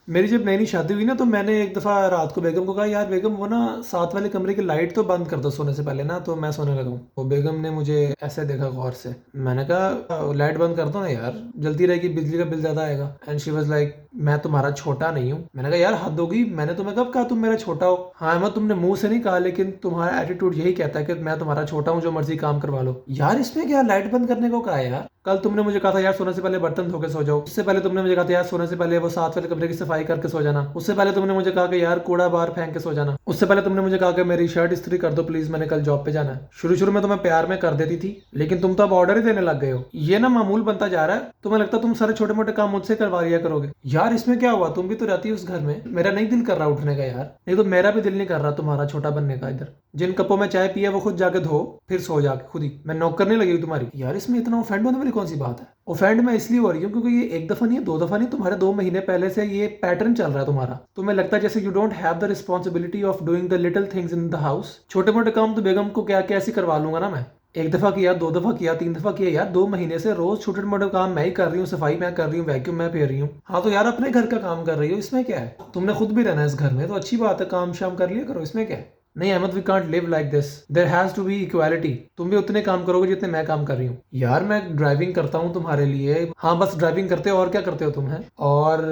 मेरी जब नई नई शादी हुई ना तो मैंने एक दफ़ा रात को बेगम को कहा, यार बेगम वो ना साथ वाले कमरे की लाइट तो बंद कर दो सोने से पहले ना, तो मैं सोने लगा हूँ। वो बेगम ने मुझे ऐसे देखा गौर से। मैंने कहा लाइट बंद कर दो ना यार, जल्दी रहेगी, बिजली का बिल ज़्यादा आएगा। एंड शी वाज लाइक, मैं तुम्हारा छोटा नहीं हूँ। मैंने कहा यार हद होगी, मैंने तुम्हें कब कहा तुम मेरा छोटा हो? हाँ मैं तुमने मुंह से नहीं कहा, लेकिन तुम्हारा एटीट्यूड यही कहता है कि मैं तुम्हारा छोटा हूँ, जो मर्जी काम करवा लो। यार इसमें क्या लाइट बंद करने को कहा है यार? कल तुमने मुझे कहा था यार सोने से पहले बर्तन धो के सो जाओ। उससे पहले तुमने मुझे कहा था यार सोने से पहले वो साथ वाले कमरे की सफाई करके सो जाना। उससे पहले तुमने मुझे कहा कि यार कूड़ा बाहर फेंक के सो जाना। उससे पहले तुमने मुझे कहा कि मेरी शर्ट इस्त्री कर दो प्लीज, मैंने कल जॉब पे जाना है। शुरू शुरू में तो मैं प्यार में कर देती थी, लेकिन तुम तो अब ऑर्डर ही देने लग गए हो। ये ना मामूल बनता जा रहा है। तुम्हें लगता है तुम सारे छोटे मोटे काम मुझसे करवा लिया करोगे। यार इसमें क्या हुआ, तुम भी तो रहती हो उस घर में। मेरा नहीं दिल कर रहा उठने का यार, नहीं तो मेरा भी दिल नहीं कर रहा तुम्हारा छोटा बनने का। इधर जिन कपों में चाय पिया वो खुद जाके धो, फिर सो जाके खुद ही। मैं नौकर नहीं लगी तुम्हारी। यार इसमें इतना ऑफेंड होने वाली कौन सी बात है? ऑफेंड मैं इसलिए हो रही हूँ क्योंकि ये एक दफा नहीं है, दो दफा नहीं, तुम्हारे 2 महीने पहले से ये पैटर्न चल रहा है तुम्हारा। तुम्हें लगता है जैसे you don't have the responsibility of doing the little things in the house. छोटे मोटे काम तो बेगम को क्या कैसे करवा लूंगा ना मैं। एक दफा किया, 2 दफा किया, 3 दफा किया यार, 2 महीने से रोज छोटे मोटे काम मैं ही कर रही हूँ। सफाई मैं कर रही हूँ, वैक्यूम मैं फेर रही हूँ। हाँ तो यार अपने घर का काम कर रही हो, इसमें क्या है? तुमने खुद भी रहना है इस घर में, तो अच्छी बात है, काम शाम कर लिया करो, इसमें क्या है? नहीं Ahmad, we can't live like this, there has to be equality. तुम भी उतने काम करोगे जितने मैं काम कर रही हूँ। यार मैं ड्राइविंग करता हूँ तुम्हारे लिए। हाँ बस ड्राइविंग करते हो, और क्या करते हो तुम? है और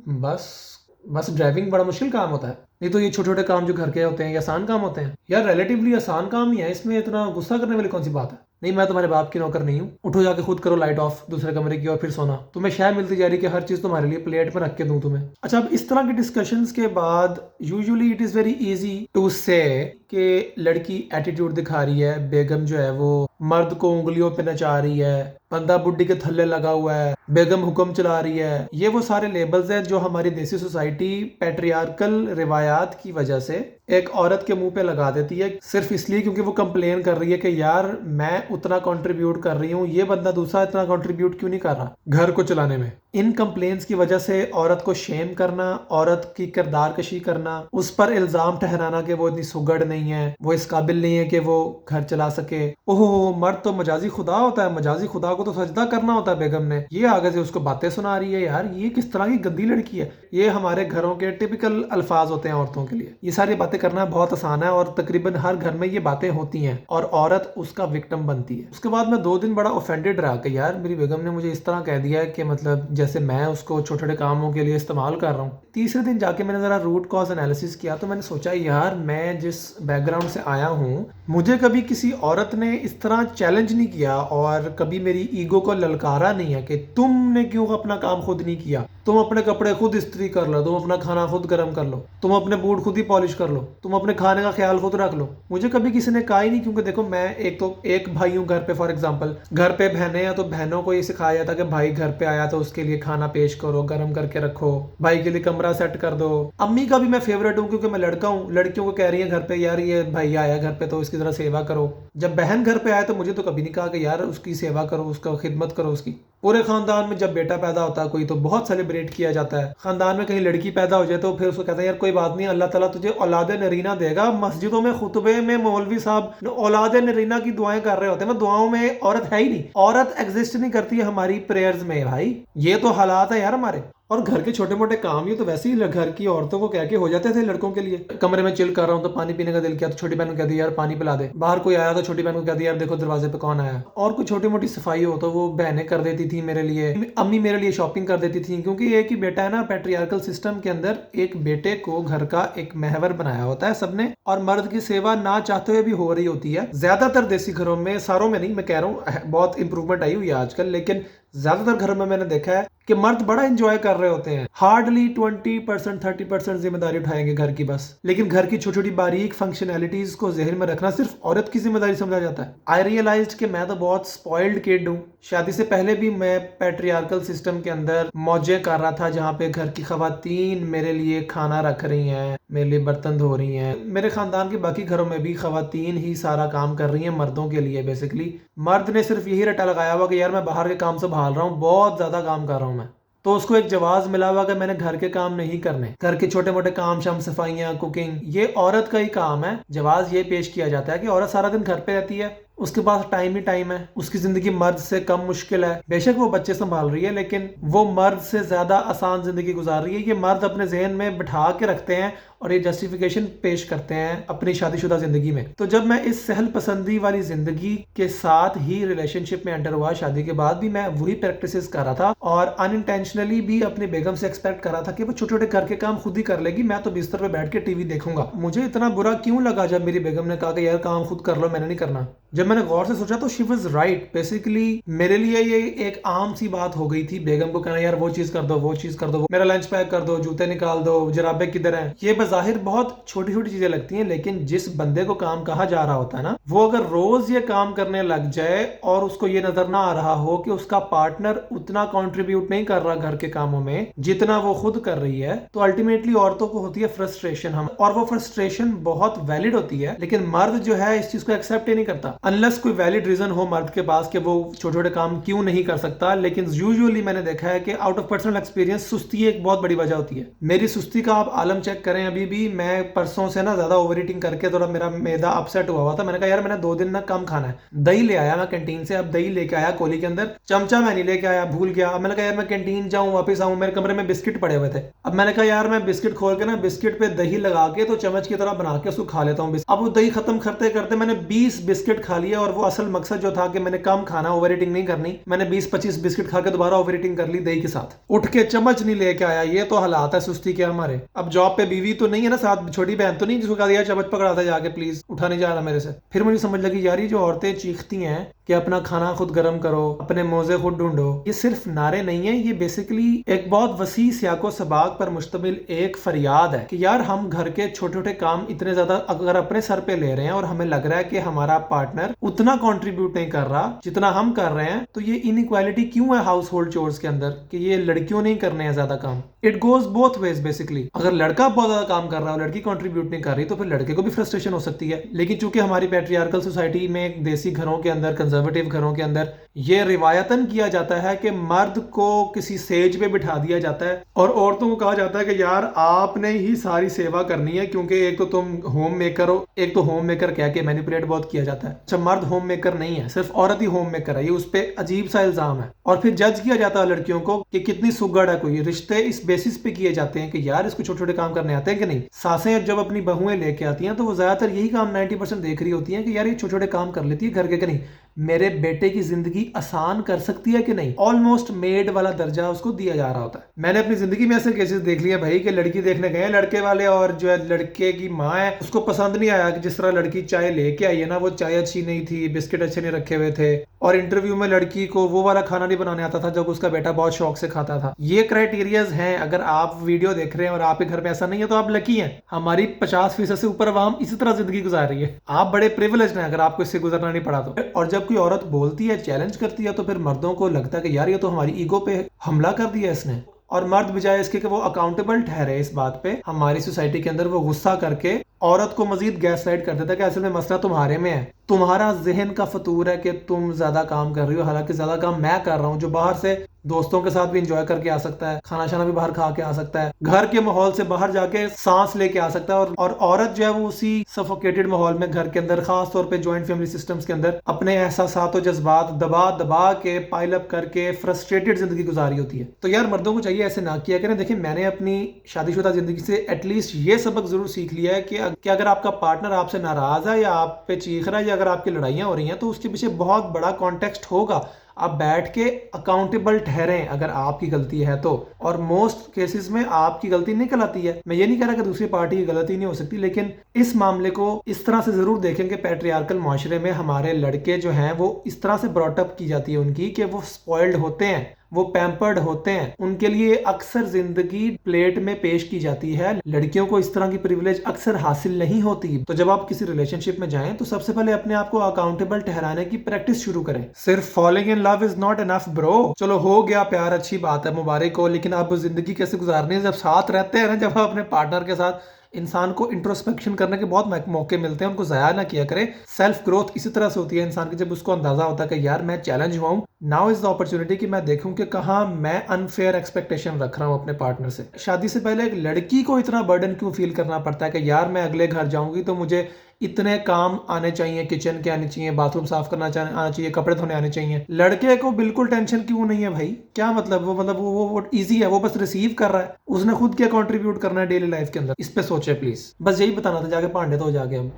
बस बस ड्राइविंग बड़ा मुश्किल काम होता है। नहीं तो ये छोटे छोटे काम जो घर के होते हैं ये आसान काम होते हैं यार, रिलेटिवली आसान काम ही है। इसमें इतना गुस्सा करने वाली कौन सी बात है? नहीं मैं तुम्हारे बाप की नौकर नहीं हूँ। उठो जाके खुद करो लाइट ऑफ दूसरे कमरे की और फिर सोना। तुम्हें शय मिलती जा रही कि हर चीज तुम्हारे लिए प्लेट पर रख के दूं तुम्हें। अच्छा अब इस तरह के डिस्कशंस के बाद usually it is very easy to say कि लड़की एटीट्यूड दिखा रही है, बेगम जो है वो मर्द को उंगलियों पे नचा रही है, बंदा बुड्ढी के थल्ले लगा हुआ है, बेगम हुक्म चला रही है। ये वो सारे लेबल्स हैं जो हमारी देसी सोसाइटी पैट्रियार्कल रिवायात की वजह से एक औरत के मुंह पे लगा देती है, सिर्फ इसलिए क्योंकि वो कंप्लेन कर रही है कि यार मैं उतना कंट्रीब्यूट कर रही हूँ, ये बंदा दूसरा इतना कंट्रीब्यूट क्यों नहीं कर रहा घर को चलाने में। इन कंप्लेन्स की वजह से औरत को शेम करना, औरत की किरदार कशी करना, उस पर इल्जाम ठहराना कि वो इतनी सुगड़ नहीं है, वो इस काबिल नहीं है कि वो घर चला सके। ओहो मर्द तो मजाजी खुदा होता है, मजाजी खुदा को तो सजदा करना होता है। बेगम ने ये आगे से उसको बातें सुना रही है। यार ये किस तरह की गंदी लड़की है? ये हमारे घरों के टिपिकल अल्फाज होते हैं औरतों के लिए। ये सारी बातें करना बहुत आसान है और तकरीबन हर घर में ये बातें होती हैं और औरत उसका विक्टिम बनती है। उसके बाद मैं 2 दिन बड़ा ऑफेंडेड रहा कि यार मेरी बेगम ने मुझे इस तरह कह दिया है कि मतलब जैसे मैं उसको छोटे छोटे कामों के लिए इस्तेमाल कर रहा हूँ। तीसरे दिन जाके मैंने जरा रूट कॉज एनालिसिस किया तो मैंने सोचा यार मैं जिस बैकग्राउंड से आया हूँ, मुझे कभी किसी औरत ने इस तरह चैलेंज नहीं किया और कभी मेरी ईगो को ललकारा नहीं है कि तुमने क्यों अपना काम खुद नहीं किया, तुम अपने कपड़े खुद इस्त्री कर लो, तुम अपना खाना खुद गर्म कर लो, तुम अपने बूट खुद ही पॉलिश कर लो, तुम अपने खाने का ख्याल खुद रख लो। मुझे कभी किसी ने कहा ही नहीं, क्योंकि देखो मैं एक भाई हूँ घर पे। फॉर एग्जांपल घर पे बहनें हैं तो बहनों को ये सिखाया जाता है कि भाई घर पे आया तो उसके लिए खाना पेश करो, गर्म करके रखो, भाई के लिए कमरा सेट कर दो। अम्मी का भी मैं फेवरेट हूँ क्योंकि मैं लड़का हूँ, लड़कियों को कह रही है घर पे यार ये भाई आया घर पे तो इसकी जरा सेवा करो। जब बहन घर पे आए तो मुझे तो कभी नहीं कहा कि यार उसकी सेवा करो, उसका खिदमत करो उसकी। पूरे खानदान में जब बेटा पैदा होता है कोई तो बहुत सेलिब्रेट किया जाता है। खानदान में कहीं लड़की पैदा हो जाए तो फिर उसको कहते हैं यार कोई बात नहीं, अल्लाह ताला तुझे औलाद नरीना देगा। मस्जिदों में खुतबे में मौलवी साहब औलाद नरीना की दुआएं कर रहे होते हैं, दुआओं में औरत है ही नहीं, औरत एग्जिस्ट नहीं करती है हमारी प्रेयर्स में। भाई ये तो हालात है यार हमारे। और घर के छोटे मोटे काम ये तो वैसे ही घर की औरतों को कह के हो जाते थे लड़कों के लिए। कमरे में चिल कर रहा हूँ तो पानी पीने का दिल किया तो छोटी बहन को कह दिया यार पानी पिला दे। बाहर कोई आया तो छोटी बहन को कह दिया यार देखो दरवाजे पे कौन आया। और कोई छोटी मोटी सफाई हो तो वो बहनें कर देती थी मेरे लिए, अम्मी मेरे लिए शॉपिंग कर देती थी। क्योंकि एक ही बेटा है ना, पैट्रियार्कल सिस्टम के अंदर एक बेटे को घर का एक महवर बनाया होता है सबने, और मर्द की सेवा ना चाहते हुए भी हो रही होती है। ज्यादातर देसी घरों में, सारों में नहीं मैं कह रहा हूँ, बहुत इंप्रूवमेंट आई हुई है आजकल, लेकिन ज्यादातर घरों में मैंने देखा है कि मर्द बड़ा एंजॉय कर रहे होते हैं। हार्डली 20% 30% जिम्मेदारी उठाएंगे घर की बस, लेकिन घर की छोटी छोटी बारीक फंक्शनैलिटीज को जहन में रखना सिर्फ औरत की जिम्मेदारी समझा जाता है। आई रियलाइज्ड कि मैं तो बहुत स्पॉइल्ड किड हूँ। शादी से पहले भी मैं पैट्रियार्कल सिस्टम के अंदर मौजें कर रहा था, जहाँ पे घर की खवातीन मेरे लिए खाना रख रही हैं, मेरे लिए बर्तन धो रही हैं। मेरे खानदान के बाकी घरों में भी खवातीन ही सारा काम कर रही हैं मर्दों के लिए। बेसिकली मर्द ने सिर्फ यही रटा लगाया हुआ कि यार मैं बाहर के काम संभाल रहा हूँ, बहुत ज्यादा काम कर रहा हूँ मैं, तो उसको एक जवाब मिला हुआ कि मैंने घर के काम नहीं करने। घर के छोटे मोटे काम, शाम सफाइयाँ, कुकिंग, ये औरत का ही काम है। जवाब ये पेश किया जाता है कि औरत सारा दिन घर पे रहती है, उसके पास टाइम ही टाइम है, उसकी जिंदगी मर्द से कम मुश्किल है। बेशक वो बच्चे संभाल रही है लेकिन वो मर्द से ज्यादा आसान जिंदगी गुजार रही है। ये मर्द अपने जहन में बिठा के रखते हैं और ये जस्टिफिकेशन पेश करते हैं अपनी शादीशुदा जिंदगी में। तो जब मैं इस सहल पसंदी वाली जिंदगी के साथ ही रिलेशनशिप में एंटर हुआ, शादी के बाद भी मैं वही प्रैक्टिसेस कर रहा था और अनइंटेंशनली भी अपनी बेगम से एक्सपेक्ट कर रहा था कि वो छोटे छोटे घर के काम खुद ही कर लेगी, मैं तो बिस्तर पे बैठ के टीवी देखूंगा। मुझे इतना बुरा क्यों लगा जब मेरी बेगम ने कहा कि यार काम खुद कर लो, मैंने नहीं करना। जब मैंने गौर से सोचा तो शी वाज राइट। बेसिकली मेरे लिए ये एक आम सी बात हो गई थी बेगम को कहना यार वो चीज कर दो, वो चीज कर दो, मेरा लंच पैक कर दो, जूते निकाल दो, जराबे किधर हैं। ये बज़ाहिर बहुत छोटी छोटी चीजें लगती हैं लेकिन जिस बंदे को काम कहा जा रहा होता है ना, वो अगर रोज ये काम करने लग जाए और उसको ये नजर ना आ रहा हो कि उसका पार्टनर उतना कंट्रीब्यूट नहीं कर रहा घर के कामों में जितना वो खुद कर रही है, तो अल्टीमेटली औरतों को होती है फ्रस्ट्रेशन। हम और वो फ्रस्ट्रेशन बहुत वैलिड होती है लेकिन मर्द जो है इस चीज को एक्सेप्ट ही नहीं करता अनलेस कोई वैलिड रीजन हो मर्द के पास कि वो छोटे छोटे काम क्यों नहीं कर सकता। लेकिन यूजुअली मैंने देखा है कि आउट ऑफ पर्सनल एक्सपीरियंस सुस्ती एक बहुत बड़ी वजह होती है। मेरी सुस्ती का आप आलम चेक करें, अभी भी मैं परसों से ना ज्यादा ओवर ईटिंग करके थोड़ा मेरा मैदा अपसेट हुआ था। मैंने कहा यार मैंने 2 दिन ना कम खाना है। दही ले आया मैं कैंटीन से, अब दही लेके आया कोली के अंदर, चमचा मैं नहीं लेके आया, भूल गया। अब मैंने कहा यार मैं कैंटीन जाऊं वापस आऊं, मेरे कमरे में बिस्किट पड़े हुए थे। अब मैंने कहा यार मैं बिस्किट खोल के ना बिस्किट पे दही लगा के तो चम्मच की तरह बना के उसको खा लेता हूँ। अब वो दही खत्म करते करते मैंने 20 बिस्किट खा लिया और वो असल मकसद जो था कि मैंने कम खाना, ओवर ईटिंग नहीं करनी, मैंने 20-25 बिस्किट खा के दोबारा ओवर ईटिंग कर ली दही के साथ। उठ के चम्मच नहीं लेके आया। ये तो हालात है सुस्ती के हमारे। अब जॉब पे बीवी तो नहीं है ना साथ, छोटी बहन तो नहीं जिसको कहा दिया चम्मच पकड़ा था जाके प्लीज, उठा नहीं जा रहा मेरे से। फिर मुझे समझ लगी यार ये जो औरतें चीखती हैं कि अपना खाना खुद गर्म करो, अपने मोजे खुद ढूंढो, ये सिर्फ नारे नहीं है, ये बेसिकली एक बहुत वसी सियाको सबाक पर मुश्तमिल एक फरियाद है कि यार हम घर के छोटे छोटे काम इतने ज्यादा अगर अपने सर पे ले रहे हैं और हमें लग रहा है कि हमारा पार्टनर उतना कंट्रीब्यूट नहीं कर रहा जितना हम कर रहे हैं, तो ये इनइक्वालिटी क्यों है हाउस होल्ड चोर्स के अंदर कि ये लड़कियों नहीं करने हैं ज्यादा काम। It goes both ways basically. अगर लड़का बहुत ज्यादा काम कर रहा है, लड़की कंट्रीब्यूट नहीं कर रही, तो फिर लड़के को भी फ्रस्ट्रेशन हो सकती है। लेकिन चूंकि हमारी पैट्रियार्कल सोसाइटी में, देसी घरों के अंदर, कंजर्वेटिव घरों के अंदर ये रिवायतन किया जाता है कि मर्द को किसी सेज पे बिठा दिया जाता है और औरतों को कहा जाता है कि यार आपने ही सारी सेवा करनी है क्योंकि एक तो तुम होम मेकर हो। एक तो होम मेकर कह के मैनिपुलेट बहुत किया जाता है। अच्छा मर्द होम मेकर नहीं है, सिर्फ औरत ही होम मेकर है, ये उस पर अजीब सा इल्जाम है। और फिर जज किया जाता है लड़कियों को कि कितनी सुगड़ है कोई। रिश्ते इस बेसिस पे किए जाते हैं कि यार इसको छोटे छोटे काम करने आते हैं कि नहीं। सासें जब अपनी बहुएं लेके आती हैं तो वो ज्यादातर यही काम 90% देख रही होती हैं कि यार ये छोटे छोटे काम कर लेती है घर के कि नहीं, मेरे बेटे की जिंदगी आसान कर सकती है कि नहीं। ऑलमोस्ट मेड वाला दर्जा उसको दिया जा रहा होता है। मैंने अपनी जिंदगी में ऐसे केसेस देख लिए भाई कि लड़की देखने गए लड़के वाले और जो है लड़के की माँ है उसको पसंद नहीं आया कि जिस तरह लड़की चाय लेके आई है ना, वो चाय अच्छी नहीं थी, बिस्किट अच्छे नहीं रखे हुए थे, और इंटरव्यू में लड़की को वो वाला खाना नहीं बनाने आता था जब उसका बेटा बहुत शौक से खाता था। ये क्राइटेरियाज हैं। अगर आप वीडियो देख रहे हैं और आपके घर में ऐसा नहीं है तो आप लकी हैं। हमारी 50% से ऊपर आवाम इसी तरह जिंदगी गुजार रही है। आप बड़े प्रिविलेज्ड हैं अगर आपको इससे गुजरना नहीं पड़ा तो। और जब कोई औरत बोलती है, चैलेंज करती है, तो फिर मर्दों को लगता है कि यार ये तो हमारी ईगो पे हमला कर दिया इसने। और मर्द बजाय इसके कि वो अकाउंटेबल ठहरे इस बात पे, हमारी सोसाइटी के अंदर वो गुस्सा करके औरत को मजीद गैस लाइट कर देता है कि असल में मसला तुम्हारे में है, तुम्हारा जहन का फतूर है कि तुम ज्यादा काम कर रही हो, हालांकि ज्यादा काम मैं कर रहा हूँ जो बाहर से दोस्तों के साथ भी इंजॉय करके आ सकता है, खाना शाना भी बाहर खा के आ सकता है, घर के माहौल से बाहर जाके सांस लेके आ सकता है। और औरत जो है वो उसी सफोकेटेड माहौल में घर के अंदर, खास तौर पे जॉइंट फैमिली सिस्टम्स के अंदर, अपने एहसासात और जज्बात दबा दबा के पाइल अप करके फ्रस्ट्रेटेड जिंदगी गुजारी होती है। तो यार मर्दों को चाहिए ऐसे ना किया करें। देखिए मैंने अपनी शादीशुदा जिंदगी से एटलीस्ट ये सबक जरूर सीख लिया है कि अगर आपका पार्टनर आपसे नाराज है या आप पे चीख रहा है या अगर आपकी लड़ाइयां हो रही हैं तो उसके पीछे बहुत बड़ा कॉन्टेक्स्ट होगा। आप बैठ के अकाउंटेबल ठहरें अगर आपकी गलती है तो, और मोस्ट केसेस में आपकी गलती निकल आती है। मैं ये नहीं कह रहा कि दूसरी पार्टी की गलती नहीं हो सकती, लेकिन इस मामले को इस तरह से जरूर देखें कि पैट्रियार्कल मुआशरे में हमारे लड़के जो हैं वो इस तरह से ब्रॉटअप की जाती है उनकी कि वो स्पॉइल्ड होते हैं, वो पैम्पर्ड होते हैं, उनके लिए अक्सर जिंदगी प्लेट में पेश की जाती है। लड़कियों को इस तरह की प्रिविलेज अक्सर हासिल नहीं होती। तो जब आप किसी रिलेशनशिप में जाएं तो सबसे पहले अपने आप को अकाउंटेबल ठहराने की प्रैक्टिस शुरू करें। सिर्फ following in love is not enough bro. चलो हो गया प्यार, अच्छी बात है, मुबारक हो, लेकिन अब जिंदगी कैसे गुजारनी है जब साथ रहते हैं ना, जब आप अपने पार्टनर के साथ, इंसान को इंट्रोस्पेक्शन करने के बहुत मौके मिलते हैं, उनको जाया ना किया करे। सेल्फ ग्रोथ इसी तरह से होती है इंसान की जब उसको अंदाजा होता है कि यार मैं चैलेंज हुआ हूं, नाउ इज द अपॉर्चुनिटी कि मैं देखूं कि कहां मैं अनफेयर एक्सपेक्टेशन रख रहा हूं अपने पार्टनर से। शादी से पहले एक लड़की को इतना बर्डन क्यों फील करना पड़ता है कि यार मैं अगले घर जाऊंगी तो मुझे इतने काम आने चाहिए, किचन के आने चाहिए, बाथरूम साफ करना आना चाहिए, कपड़े धोने आने चाहिए। लड़के को बिल्कुल टेंशन क्यों नहीं है भाई? क्या मतलब? वो इजी है, वो बस रिसीव कर रहा है, उसने खुद क्या कंट्रीब्यूट करना है डेली लाइफ के अंदर, इस पे सोचे प्लीज। बस यही बताना था, जाके भांडे धो जाके हम।